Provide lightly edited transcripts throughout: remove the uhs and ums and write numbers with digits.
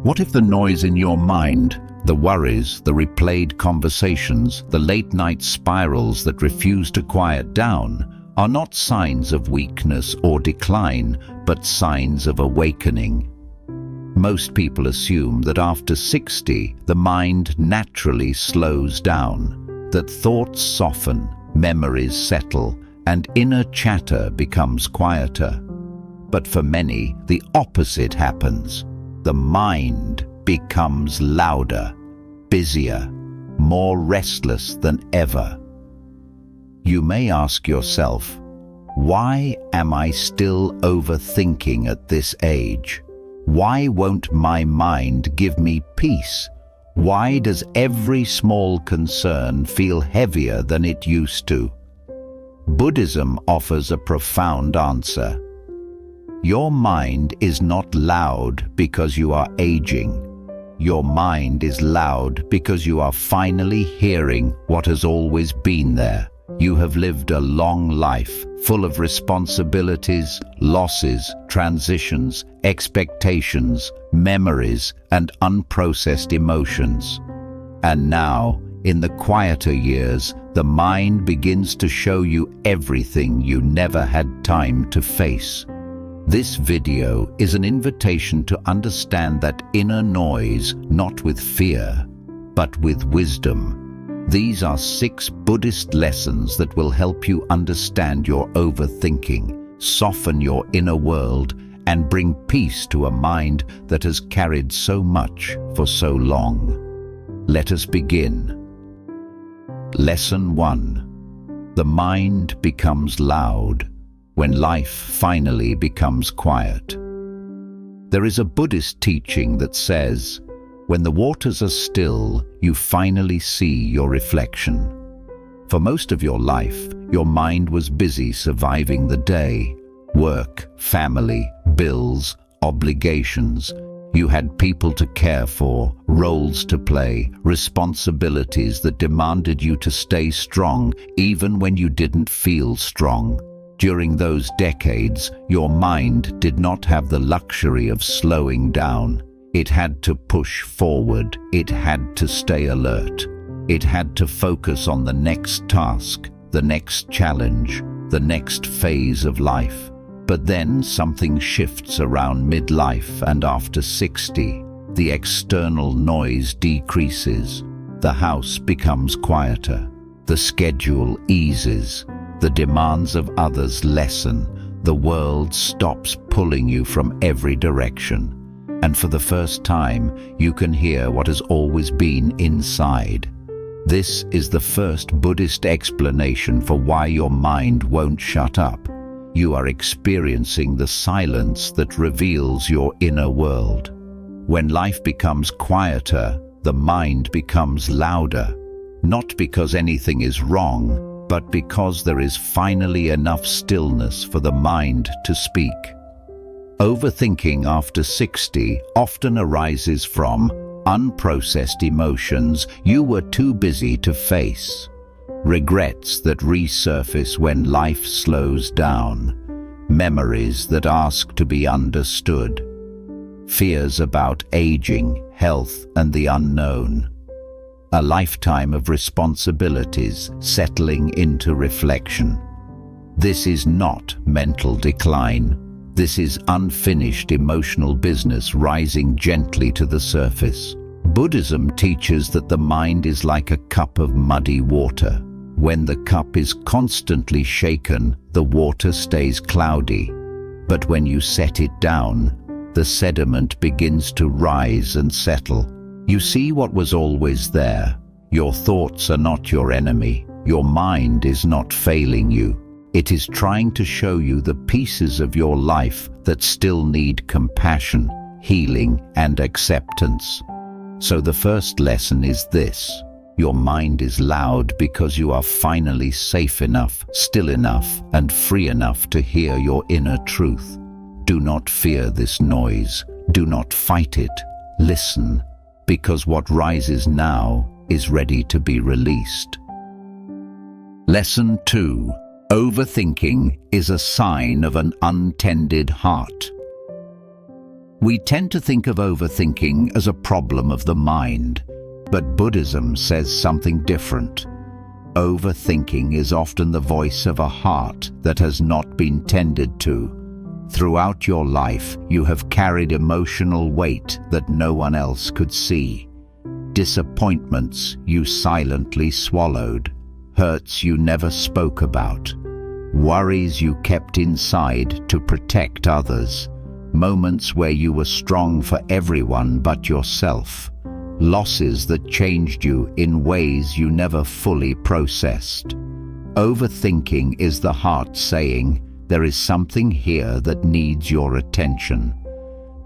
What if the noise in your mind, the worries, the replayed conversations, the late-night spirals that refuse to quiet down, are not signs of weakness or decline, but signs of awakening? Most people assume that after 60, the mind naturally slows down, that thoughts soften, memories settle, and inner chatter becomes quieter. But for many, the opposite happens. The mind becomes louder, busier, more restless than ever. You may ask yourself, why am I still overthinking at this age? Why won't my mind give me peace? Why does every small concern feel heavier than it used to? Buddhism offers a profound answer. Your mind is not loud because you are aging. Your mind is loud because you are finally hearing what has always been there. You have lived a long life, full of responsibilities, losses, transitions, expectations, memories, and unprocessed emotions. And now, in the quieter years, the mind begins to show you everything you never had time to face. This video is an invitation to understand that inner noise, not with fear, but with wisdom. These are 6 Buddhist lessons that will help you understand your overthinking, soften your inner world, and bring peace to a mind that has carried so much for so long. Let us begin. Lesson 1. The mind becomes loud when life finally becomes quiet. There is a Buddhist teaching that says, when the waters are still, you finally see your reflection. For most of your life, your mind was busy surviving the day. Work, family, bills, obligations. You had people to care for, roles to play, responsibilities that demanded you to stay strong even when you didn't feel strong. During those decades, your mind did not have the luxury of slowing down. It had to push forward. It had to stay alert. It had to focus on the next task, the next challenge, the next phase of life. But then something shifts around midlife, and after 60, the external noise decreases. The house becomes quieter. The schedule eases. The demands of others lessen. The world stops pulling you from every direction. And for the first time, you can hear what has always been inside. This is the first Buddhist explanation for why your mind won't shut up. You are experiencing the silence that reveals your inner world. When life becomes quieter, the mind becomes louder, not because anything is wrong, but because there is finally enough stillness for the mind to speak. Overthinking after 60 often arises from unprocessed emotions you were too busy to face, regrets that resurface when life slows down, memories that ask to be understood, fears about aging, health, and the unknown, a lifetime of responsibilities settling into reflection. This is not mental decline. This is unfinished emotional business rising gently to the surface. Buddhism teaches that the mind is like a cup of muddy water. When the cup is constantly shaken, the water stays cloudy. But when you set it down, the sediment begins to rise and settle. You see what was always there. Your thoughts are not your enemy. Your mind is not failing you. It is trying to show you the pieces of your life that still need compassion, healing, and acceptance. So the first lesson is this: your mind is loud because you are finally safe enough, still enough, and free enough to hear your inner truth. Do not fear this noise. Do not fight it. Listen, because what rises now is ready to be released. Lesson 2. Overthinking is a sign of an untended heart. We tend to think of overthinking as a problem of the mind, but Buddhism says something different. Overthinking is often the voice of a heart that has not been tended to. Throughout your life, you have carried emotional weight that no one else could see. Disappointments you silently swallowed, hurts you never spoke about, worries you kept inside to protect others, moments where you were strong for everyone but yourself, losses that changed you in ways you never fully processed. Overthinking is the heart saying, there is something here that needs your attention.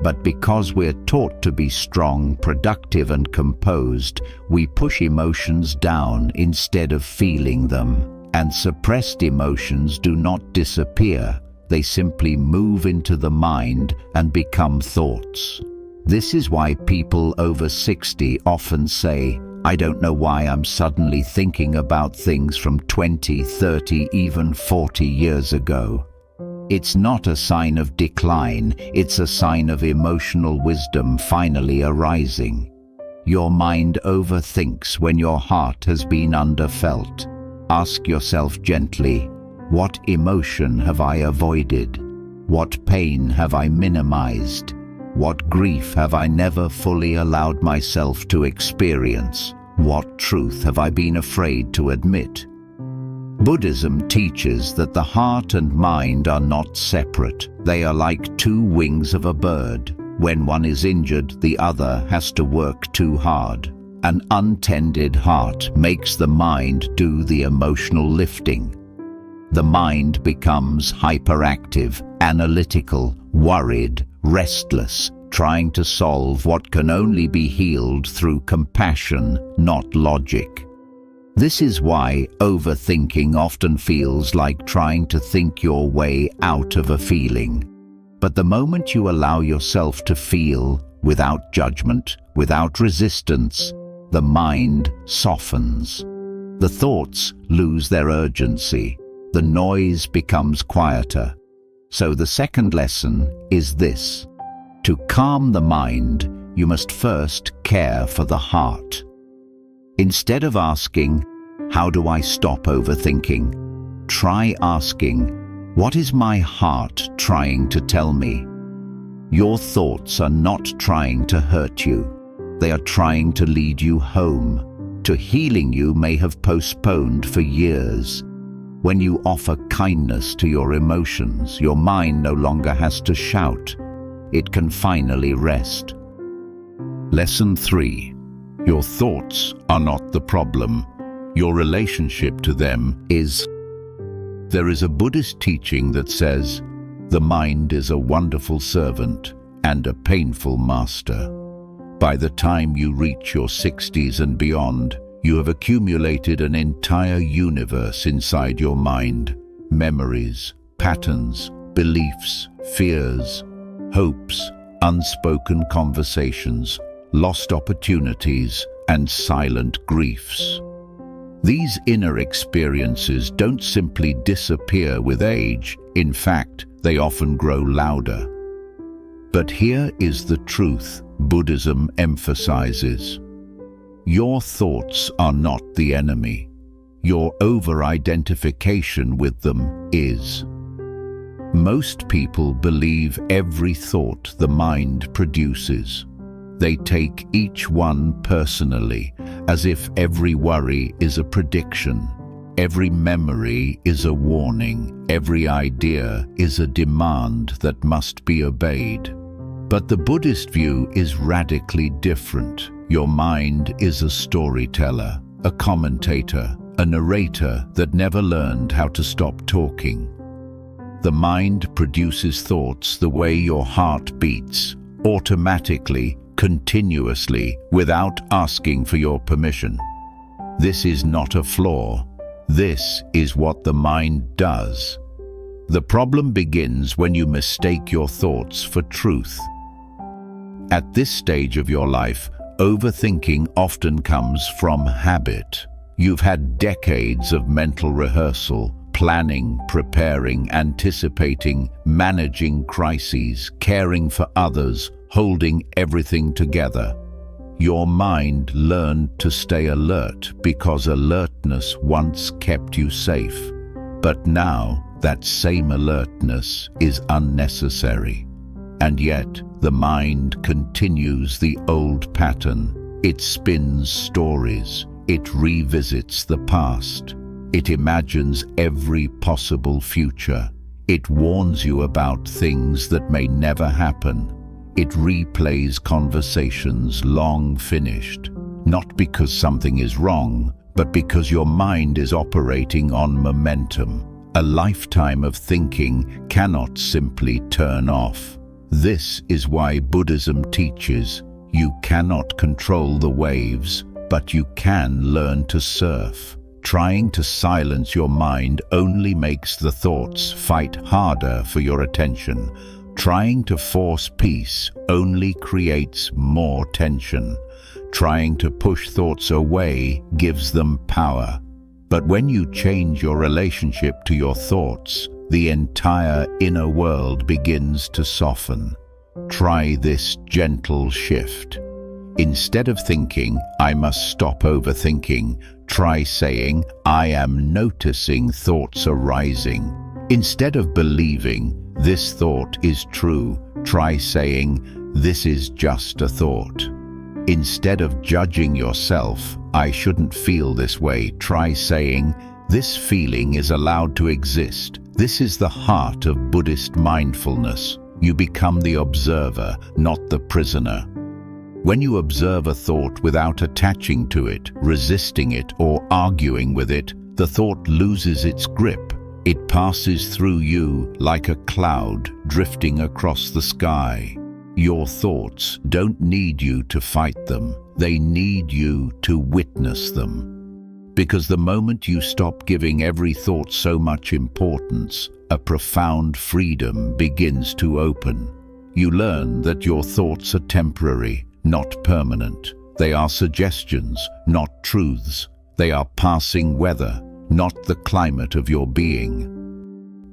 But because we're taught to be strong, productive, and composed, we push emotions down instead of feeling them. And suppressed emotions do not disappear, they simply move into the mind and become thoughts. This is why people over 60 often say, I don't know why I'm suddenly thinking about things from 20, 30, even 40 years ago. It's not a sign of decline, it's a sign of emotional wisdom finally arising. Your mind overthinks when your heart has been underfelt. Ask yourself gently, what emotion have I avoided? What pain have I minimized? What grief have I never fully allowed myself to experience? What truth have I been afraid to admit? Buddhism teaches that the heart and mind are not separate. They are like two wings of a bird. When one is injured, the other has to work too hard. An untended heart makes the mind do the emotional lifting. The mind becomes hyperactive, analytical, worried, restless, trying to solve what can only be healed through compassion, not logic. This is why overthinking often feels like trying to think your way out of a feeling. But the moment you allow yourself to feel, without judgment, without resistance, the mind softens. The thoughts lose their urgency. The noise becomes quieter. So the second lesson is this. To calm the mind, you must first care for the heart. Instead of asking, how do I stop overthinking? Try asking, what is my heart trying to tell me? Your thoughts are not trying to hurt you. They are trying to lead you home, to healing you may have postponed for years. When you offer kindness to your emotions, your mind no longer has to shout. It can finally rest. Lesson 3. Your thoughts are not the problem. Your relationship to them is. There is a Buddhist teaching that says, the mind is a wonderful servant and a painful master. By the time you reach your 60s and beyond, you have accumulated an entire universe inside your mind. Memories, patterns, beliefs, fears, hopes, unspoken conversations, lost opportunities, and silent griefs. These inner experiences don't simply disappear with age. In fact, they often grow louder. But here is the truth Buddhism emphasizes. Your thoughts are not the enemy. Your over-identification with them is. Most people believe every thought the mind produces. They take each one personally, as if every worry is a prediction. Every memory is a warning. Every idea is a demand that must be obeyed. But the Buddhist view is radically different. Your mind is a storyteller, a commentator, a narrator that never learned how to stop talking. The mind produces thoughts the way your heart beats, automatically, continuously, without asking for your permission. This is not a flaw. This is what the mind does. The problem begins when you mistake your thoughts for truth. At this stage of your life, overthinking often comes from habit. You've had decades of mental rehearsal, planning, preparing, anticipating, managing crises, caring for others, holding everything together. Your mind learned to stay alert because alertness once kept you safe. But now that same alertness is unnecessary. And yet the mind continues the old pattern. It spins stories. It revisits the past. It imagines every possible future. It warns you about things that may never happen. It replays conversations long finished, not because something is wrong, but because your mind is operating on momentum. A lifetime of thinking cannot simply turn off. This is why Buddhism teaches you cannot control the waves, but you can learn to surf. Trying to silence your mind only makes the thoughts fight harder for your attention. Trying to force peace only creates more tension. Trying to push thoughts away gives them power. But when you change your relationship to your thoughts, the entire inner world begins to soften. Try this gentle shift. Instead of thinking, "I must stop overthinking," try saying, "I am noticing thoughts arising." Instead of believing, "This thought is true," try saying, "This is just a thought." Instead of judging yourself, "I shouldn't feel this way," try saying, "This feeling is allowed to exist." This is the heart of Buddhist mindfulness. You become the observer, not the prisoner. When you observe a thought without attaching to it, resisting it, or arguing with it, the thought loses its grip. It passes through you like a cloud drifting across the sky. Your thoughts don't need you to fight them. They need you to witness them. Because the moment you stop giving every thought so much importance, a profound freedom begins to open. You learn that your thoughts are temporary, not permanent. They are suggestions, not truths. They are passing weather, not the climate of your being.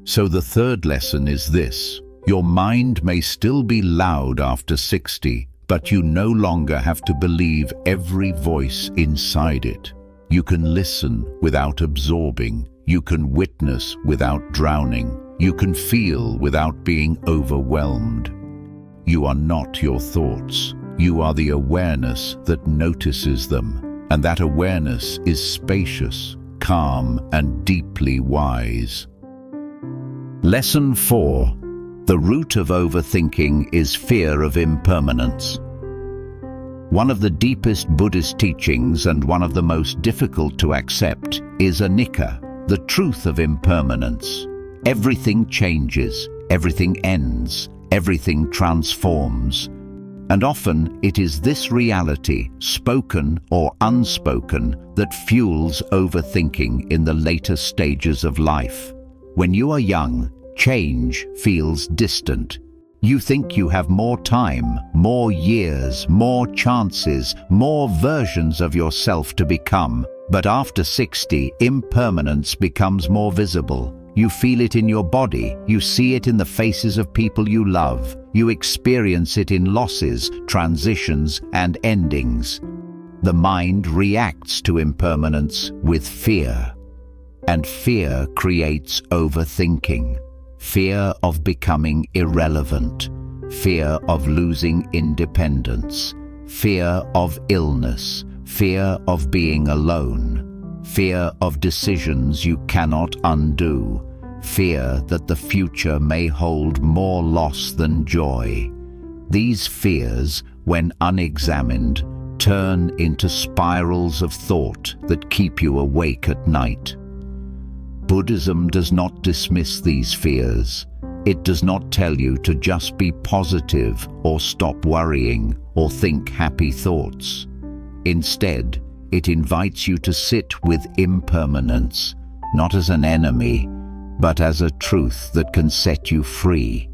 So the third lesson is this: your mind may still be loud after 60, but you no longer have to believe every voice inside it. You can listen without absorbing. You can witness without drowning. You can feel without being overwhelmed. You are not your thoughts. You are the awareness that notices them, and that awareness is spacious, calm, and deeply wise. Lesson 4. The root of overthinking is fear of impermanence. One of the deepest Buddhist teachings and one of the most difficult to accept is anicca, the truth of impermanence. Everything changes, everything ends, everything transforms. And often it is this reality, spoken or unspoken, that fuels overthinking in the later stages of life. When you are young, change feels distant. You think you have more time, more years, more chances, more versions of yourself to become. But after 60, impermanence becomes more visible. You feel it in your body. You see it in the faces of people you love. You experience it in losses, transitions, and endings. The mind reacts to impermanence with fear. And fear creates overthinking. Fear of becoming irrelevant. Fear of losing independence. Fear of illness. Fear of being alone. Fear of decisions you cannot undo. Fear that the future may hold more loss than joy. These fears, when unexamined, turn into spirals of thought that keep you awake at night. Buddhism does not dismiss these fears. It does not tell you to just be positive or stop worrying or think happy thoughts. Instead, it invites you to sit with impermanence, not as an enemy, but as a truth that can set you free.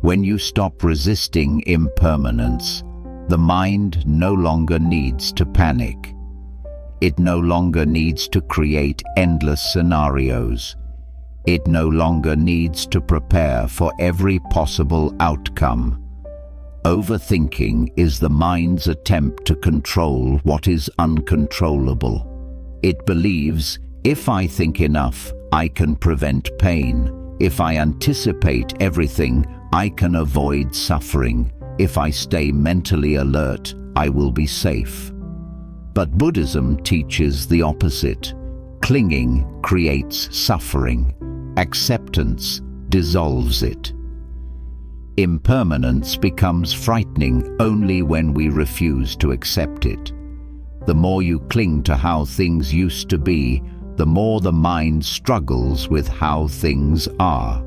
When you stop resisting impermanence, the mind no longer needs to panic. It no longer needs to create endless scenarios. It no longer needs to prepare for every possible outcome. Overthinking is the mind's attempt to control what is uncontrollable. It believes, if I think enough, I can prevent pain. If I anticipate everything, I can avoid suffering. If I stay mentally alert, I will be safe. But Buddhism teaches the opposite. Clinging creates suffering. Acceptance dissolves it. Impermanence becomes frightening only when we refuse to accept it. The more you cling to how things used to be, the more the mind struggles with how things are.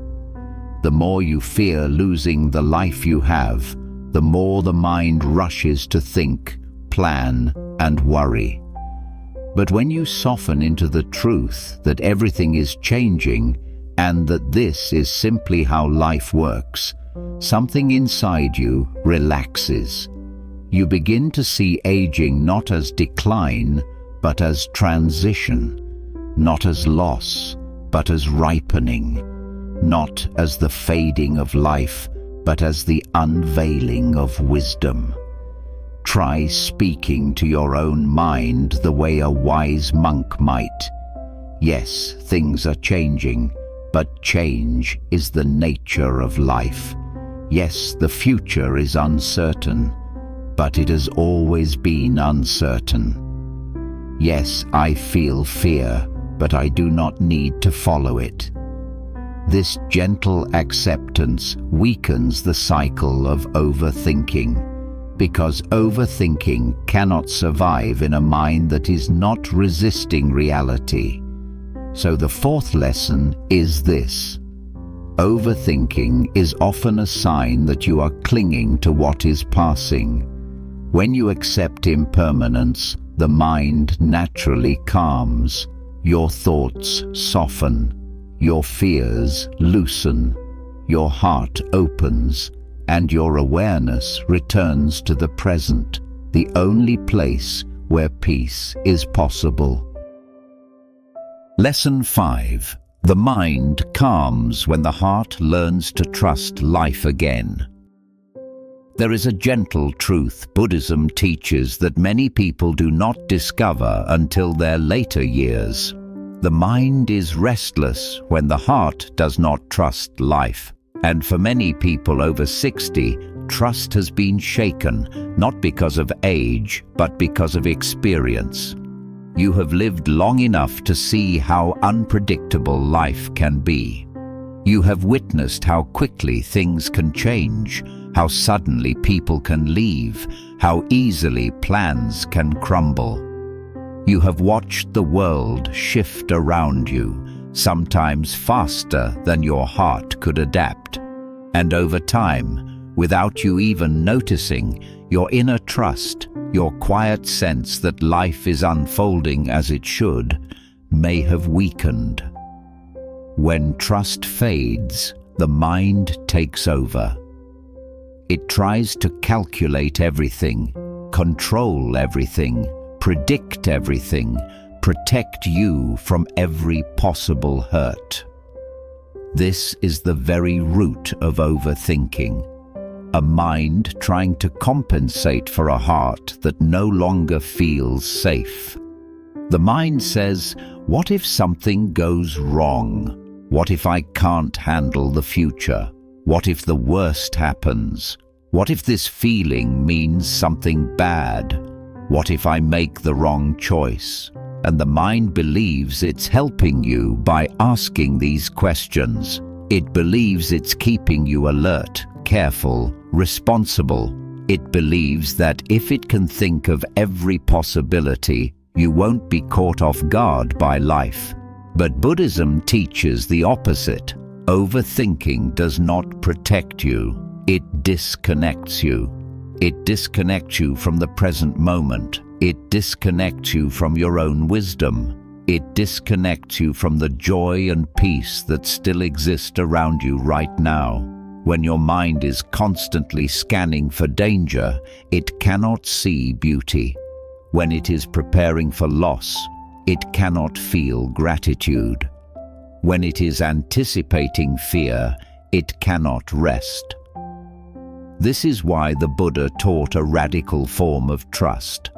The more you fear losing the life you have, the more the mind rushes to think, plan, and worry. But when you soften into the truth that everything is changing and that this is simply how life works, something inside you relaxes. You begin to see aging not as decline, but as transition. Not as loss, but as ripening. Not as the fading of life, but as the unveiling of wisdom. Try speaking to your own mind the way a wise monk might. Yes, things are changing, but change is the nature of life. Yes, the future is uncertain, but it has always been uncertain. Yes, I feel fear, but I do not need to follow it. This gentle acceptance weakens the cycle of overthinking, because overthinking cannot survive in a mind that is not resisting reality. So the fourth lesson is this. Overthinking is often a sign that you are clinging to what is passing. When you accept impermanence, the mind naturally calms. Your thoughts soften, your fears loosen, your heart opens, and your awareness returns to the present, the only place where peace is possible. Lesson 5. The mind calms when the heart learns to trust life again. There is a gentle truth Buddhism teaches that many people do not discover until their later years. The mind is restless when the heart does not trust life. And for many people over 60, trust has been shaken, not because of age, but because of experience. You have lived long enough to see how unpredictable life can be. You have witnessed how quickly things can change, how suddenly people can leave, how easily plans can crumble. You have watched the world shift around you, sometimes faster than your heart could adapt. And over time, without you even noticing, your inner trust, your quiet sense that life is unfolding as it should, may have weakened. When trust fades, the mind takes over. It tries to calculate everything, control everything, predict everything, protect you from every possible hurt. This is the very root of overthinking. A mind trying to compensate for a heart that no longer feels safe. The mind says, what if something goes wrong? What if I can't handle the future? What if the worst happens? What if this feeling means something bad? What if I make the wrong choice? And the mind believes it's helping you by asking these questions. It believes it's keeping you alert, careful, responsible. It believes that if it can think of every possibility, you won't be caught off guard by life. But Buddhism teaches the opposite. Overthinking does not protect you. It disconnects you. It disconnects you from the present moment. It disconnects you from your own wisdom. It disconnects you from the joy and peace that still exist around you right now. When your mind is constantly scanning for danger, it cannot see beauty. When it is preparing for loss, it cannot feel gratitude. When it is anticipating fear, it cannot rest. This is why the Buddha taught a radical form of trust.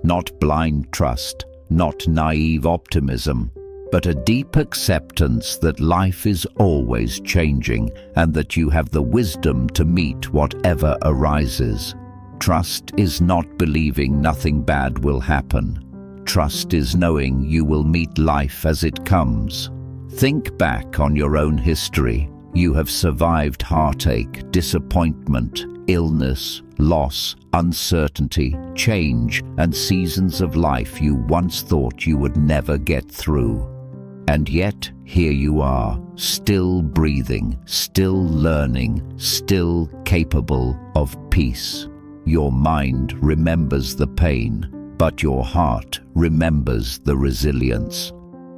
Not blind trust, not naive optimism, but a deep acceptance that life is always changing and that you have the wisdom to meet whatever arises. Trust is not believing nothing bad will happen. Trust is knowing you will meet life as it comes. Think back on your own history. You have survived heartache, disappointment, illness, loss, uncertainty, change, and seasons of life you once thought you would never get through. And yet, here you are, still breathing, still learning, still capable of peace. Your mind remembers the pain, but your heart remembers the resilience.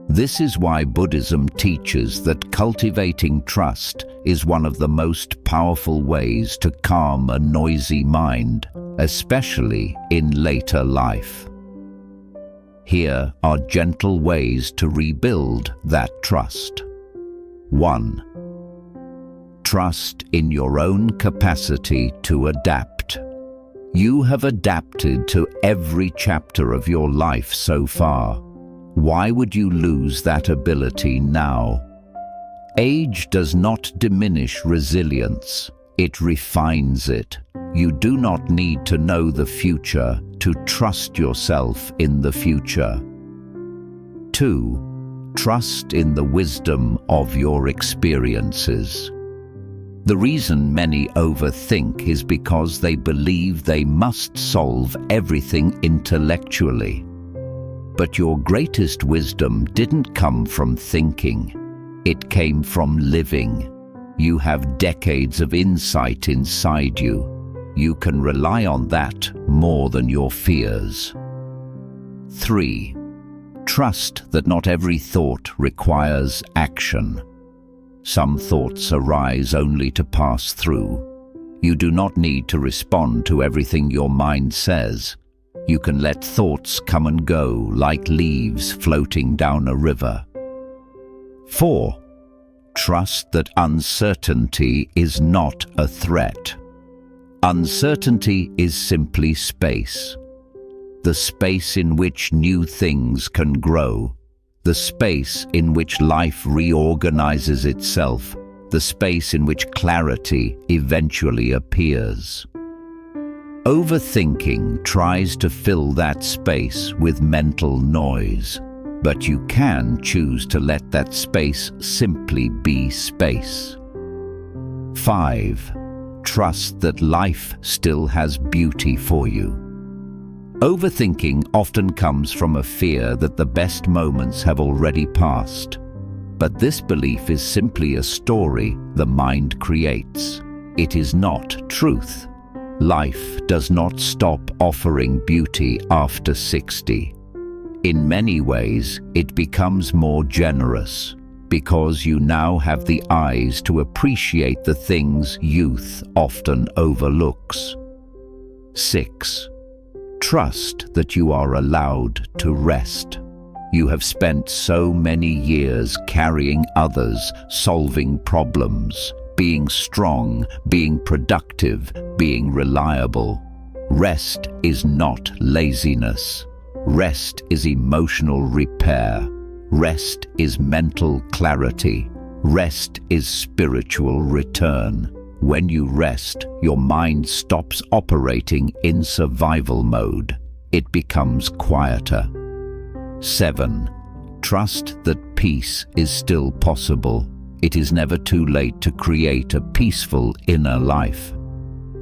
This is why Buddhism teaches that cultivating trust is one of the most powerful ways to calm a noisy mind, especially in later life. Here are gentle ways to rebuild that trust. 1. Trust in your own capacity to adapt. You have adapted to every chapter of your life so far. Why would you lose that ability now? Age does not diminish resilience, it refines it. You do not need to know the future to trust yourself in the future. 2. Trust in the wisdom of your experiences. The reason many overthink is because they believe they must solve everything intellectually. But your greatest wisdom didn't come from thinking. It came from living. You have decades of insight inside you. You can rely on that more than your fears. 3. Trust that not every thought requires action. Some thoughts arise only to pass through. You do not need to respond to everything your mind says. You can let thoughts come and go like leaves floating down a river. 4. Trust that uncertainty is not a threat. Uncertainty is simply space. The space in which new things can grow. The space in which life reorganizes itself. The space in which clarity eventually appears. Overthinking tries to fill that space with mental noise, but you can choose to let that space simply be space. 5. Trust that life still has beauty for you. Overthinking often comes from a fear that the best moments have already passed, but this belief is simply a story the mind creates. It is not truth. Life does not stop offering beauty after 60. In many ways, it becomes more generous, because you now have the eyes to appreciate the things youth often overlooks. 6. Trust that you are allowed to rest. You have spent so many years carrying others, solving problems, being strong, being productive, being reliable. Rest is not laziness. Rest is emotional repair. Rest is mental clarity. Rest is spiritual return. When you rest, your mind stops operating in survival mode. It becomes quieter. 7. Trust that peace is still possible. It is never too late to create a peaceful inner life.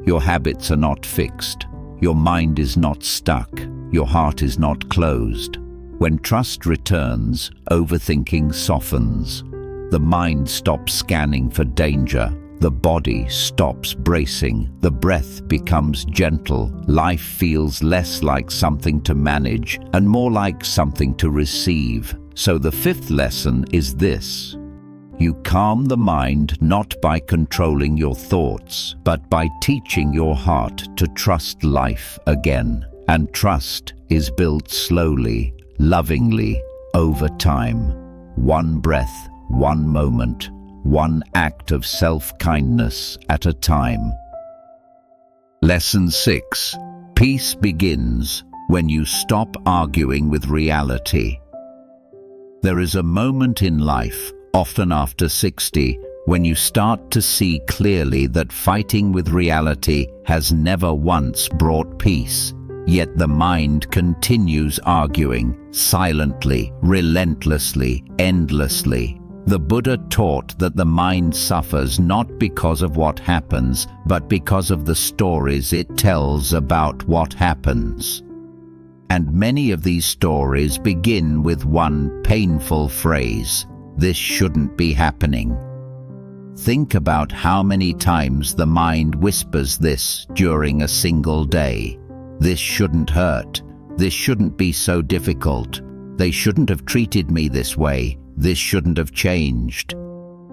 Your habits are not fixed. Your mind is not stuck. Your heart is not closed. When trust returns, overthinking softens. The mind stops scanning for danger. The body stops bracing. The breath becomes gentle. Life feels less like something to manage and more like something to receive. So the 5th lesson is this. You calm the mind not by controlling your thoughts, but by teaching your heart to trust life again. And trust is built slowly, lovingly, over time. One breath, one moment, one act of self-kindness at a time. Lesson 6. Peace begins when you stop arguing with reality. There is a moment in life, often after 60, when you start to see clearly that fighting with reality has never once brought peace. Yet the mind continues arguing, silently, relentlessly, endlessly. The Buddha taught that the mind suffers not because of what happens, but because of the stories it tells about what happens. And many of these stories begin with one painful phrase: "This shouldn't be happening." Think about how many times the mind whispers this during a single day. This shouldn't hurt. This shouldn't be so difficult. They shouldn't have treated me this way. This shouldn't have changed.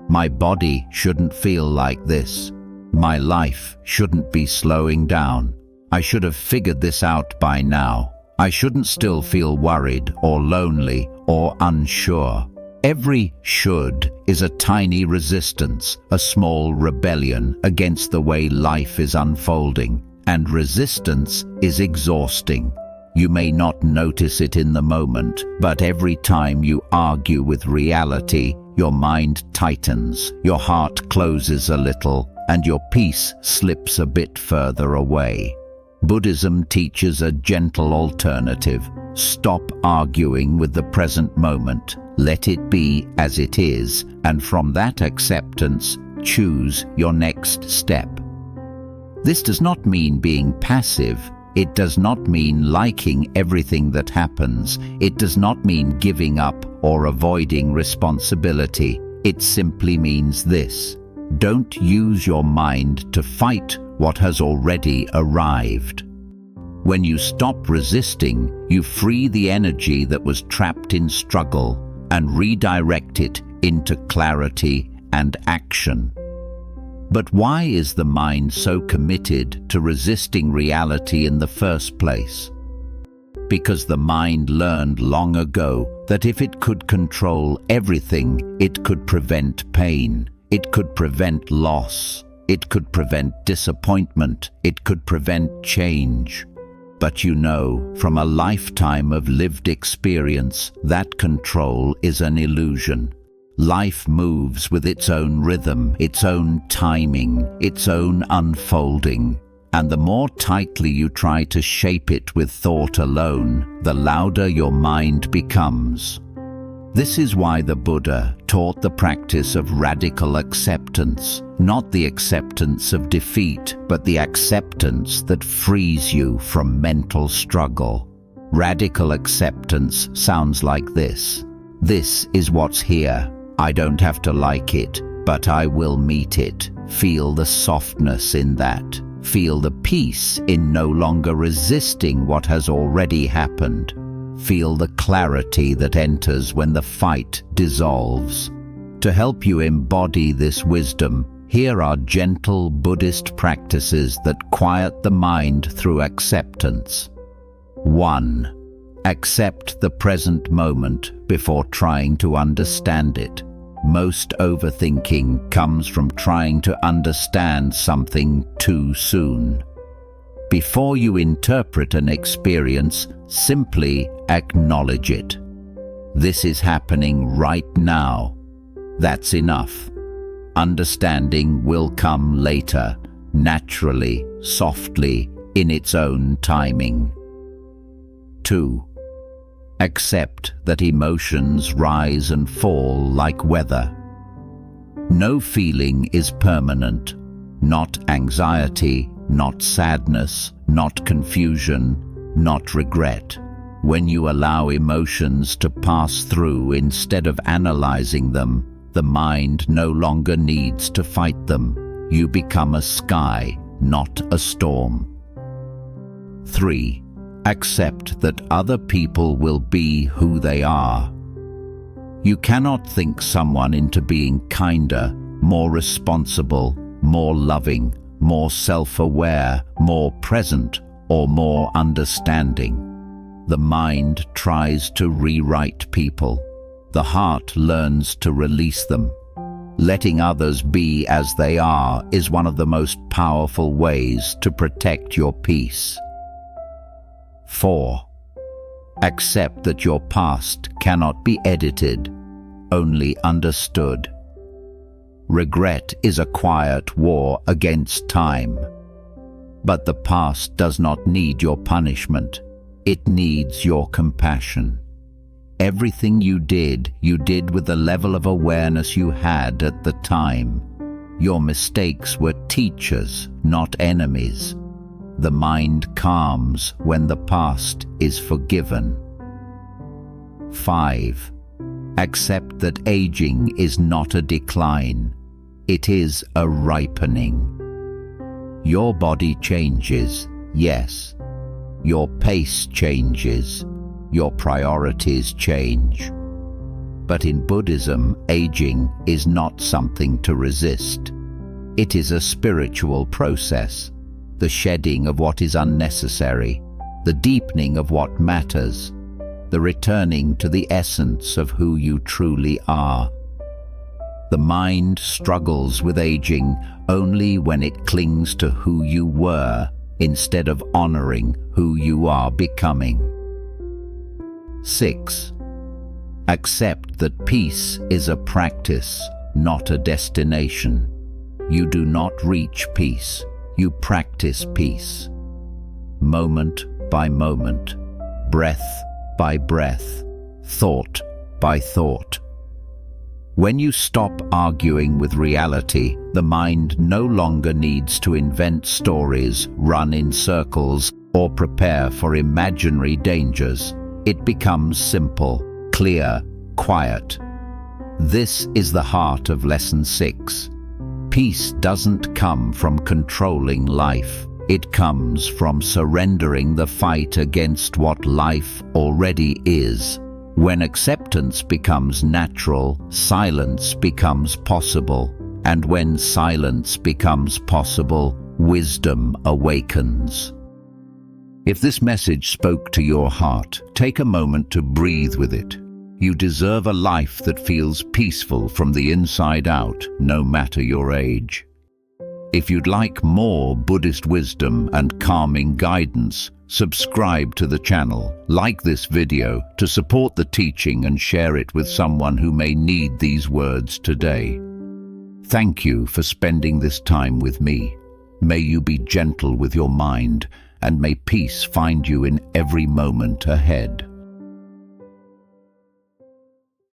My body shouldn't feel like this. My life shouldn't be slowing down. I should have figured this out by now. I shouldn't still feel worried or lonely or unsure. Every should is a tiny resistance, a small rebellion against the way life is unfolding. And resistance is exhausting. You may not notice it in the moment, but every time you argue with reality, your mind tightens, your heart closes a little, and your peace slips a bit further away. Buddhism teaches a gentle alternative. Stop arguing with the present moment. Let it be as it is, and from that acceptance, choose your next step. This does not mean being passive. It does not mean liking everything that happens. It does not mean giving up or avoiding responsibility. It simply means this: don't use your mind to fight what has already arrived. When you stop resisting, you free the energy that was trapped in struggle and redirect it into clarity and action. But why is the mind so committed to resisting reality in the first place? Because the mind learned long ago that if it could control everything, it could prevent pain, it could prevent loss, it could prevent disappointment, it could prevent change. But you know, from a lifetime of lived experience, that control is an illusion. Life moves with its own rhythm, its own timing, its own unfolding. And the more tightly you try to shape it with thought alone, the louder your mind becomes. This is why the Buddha taught the practice of radical acceptance, not the acceptance of defeat, but the acceptance that frees you from mental struggle. Radical acceptance sounds like this: this is what's here. I don't have to like it, but I will meet it. Feel the softness in that. Feel the peace in no longer resisting what has already happened. Feel the clarity that enters when the fight dissolves. To help you embody this wisdom, here are gentle Buddhist practices that quiet the mind through acceptance. 1. Accept the present moment before trying to understand it. Most overthinking comes from trying to understand something too soon. Before you interpret an experience, simply acknowledge it. This is happening right now. That's enough. Understanding will come later, naturally, softly, in its own timing. 2. Accept that emotions rise and fall like weather. No feeling is permanent. Not anxiety, not sadness, not confusion, not regret. When you allow emotions to pass through instead of analyzing them, the mind no longer needs to fight them. You become a sky, not a storm. 3. Accept that other people will be who they are. You cannot think someone into being kinder, more responsible, more loving, more self-aware, more present, or more understanding. The mind tries to rewrite people. The heart learns to release them. Letting others be as they are is one of the most powerful ways to protect your peace. 4. Accept that your past cannot be edited, only understood. Regret is a quiet war against time. But the past does not need your punishment. It needs your compassion. Everything you did with the level of awareness you had at the time. Your mistakes were teachers, not enemies. The mind calms when the past is forgiven. 5. Accept that aging is not a decline. It is a ripening. Your body changes, yes. Your pace changes. Your priorities change. But in Buddhism, aging is not something to resist. It is a spiritual process, the shedding of what is unnecessary, the deepening of what matters, the returning to the essence of who you truly are. The mind struggles with aging only when it clings to who you were instead of honoring who you are becoming. 6. Accept that peace is a practice, not a destination. You do not reach peace, you practice peace. Moment by moment, breath by breath, thought by thought. When you stop arguing with reality, the mind no longer needs to invent stories, run in circles, or prepare for imaginary dangers. It becomes simple, clear, quiet. This is the heart of Lesson 6. Peace doesn't come from controlling life. It comes from surrendering the fight against what life already is. When acceptance becomes natural, silence becomes possible. And when silence becomes possible, wisdom awakens. If this message spoke to your heart, take a moment to breathe with it. You deserve a life that feels peaceful from the inside out, no matter your age. If you'd like more Buddhist wisdom and calming guidance, subscribe to the channel, like this video to support the teaching and share it with someone who may need these words today. Thank you for spending this time with me. May you be gentle with your mind, and may peace find you in every moment ahead.